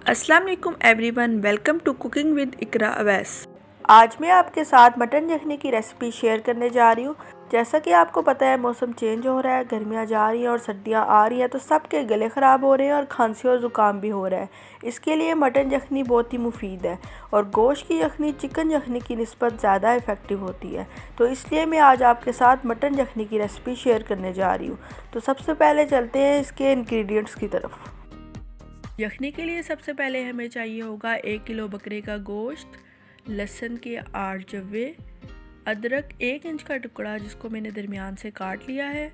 अस्सलाम वालेकुम everyone, welcome to cooking with Iqra Awais. आज मैं आपके साथ मटन यखनी की रेसिपी शेयर करने जा रही हूँ। जैसा कि आपको पता है मौसम चेंज हो रहा है, गर्मियाँ जा रही हैं और सर्दियाँ आ रही हैं, तो सबके गले ख़राब हो रहे हैं और खांसी और ज़ुकाम भी हो रहा है। इसके लिए मटन यखनी बहुत ही मुफीद है और गोश्त की यखनी चिकन यखनी की निस्बत ज़्यादा इफ़ेक्टिव होती है। तो इसलिए मैं आज आपके साथ मटन यखनी की रेसिपी शेयर करने जा रही हूँ। तो सबसे पहले चलते हैं इसके इंग्रेडिएंट्स की तरफ। यखनी के लिए सबसे पहले हमें चाहिए होगा 1 किलो बकरे का गोश्त, लहसुन के 8 जव्वे, अदरक 1 इंच का टुकड़ा जिसको मैंने दरमियान से काट लिया है,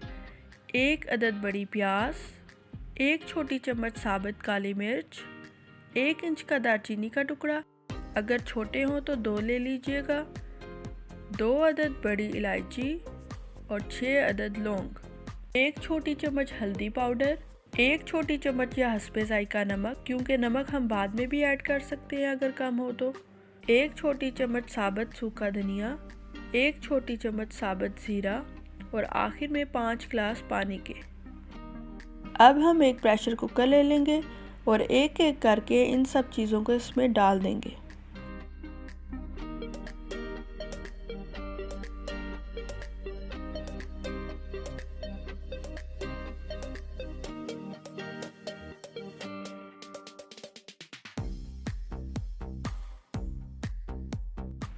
1 अदद बड़ी प्याज, 1 छोटी चम्मच साबुत काली मिर्च, 1 इंच का दालचीनी का टुकड़ा, अगर छोटे हों तो 2 ले लीजिएगा, 2 अदद बड़ी इलायची और 6 अदद लौंग, 1 छोटी चम्मच हल्दी पाउडर, 1 छोटी चम्मच या हस्बे ज़ायका नमक, क्योंकि नमक हम बाद में भी ऐड कर सकते हैं अगर कम हो तो, 1 छोटी चम्मच साबुत सूखा धनिया, 1 छोटी चम्मच साबुत ज़ीरा और आखिर में 5 गिलास पानी के। अब हम एक प्रेशर कुकर ले लेंगे और एक एक करके इन सब चीज़ों को इसमें डाल देंगे।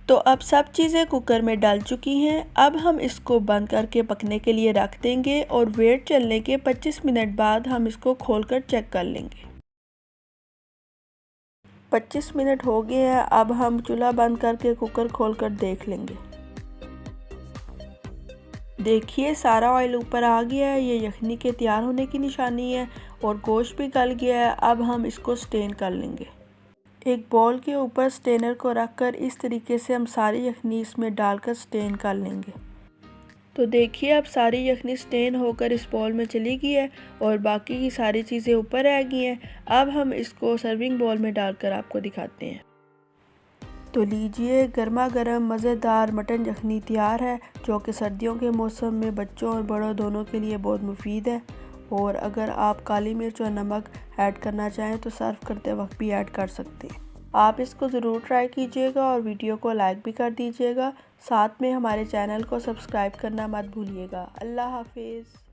तो अब सब चीज़ें कुकर में डल चुकी हैं। अब हम इसको बंद करके पकने के लिए रख देंगे और वेट चलने के 25 मिनट बाद हम इसको खोलकर चेक कर लेंगे। 25 मिनट हो गए हैं। अब हम चूल्हा बंद करके कुकर खोलकर देख लेंगे। देखिए सारा ऑयल ऊपर आ गया है, ये यखनी के तैयार होने की निशानी है और गोश्त भी गल गया है। अब हम इसको स्टेन कर लेंगे। एक बॉल के ऊपर स्टेनर को रखकर इस तरीके से हम सारी यखनी इसमें डालकर स्टेन कर लेंगे। तो देखिए अब सारी यखनी स्टेन होकर इस बॉल में चली गई है और बाकी की सारी चीज़ें ऊपर रह गई हैं। अब हम इसको सर्विंग बॉल में डालकर आपको दिखाते हैं। तो लीजिए गर्मा गर्म मज़ेदार मटन यखनी तैयार है, जो कि सर्दियों के मौसम में बच्चों और बड़ों दोनों के लिए बहुत मुफीद है। और अगर आप काली मिर्च और नमक ऐड करना चाहें तो सर्व करते वक्त भी ऐड कर सकते हैं। आप इसको ज़रूर ट्राई कीजिएगा और वीडियो को लाइक भी कर दीजिएगा। साथ में हमारे चैनल को सब्सक्राइब करना मत भूलिएगा। अल्लाह हाफिज़।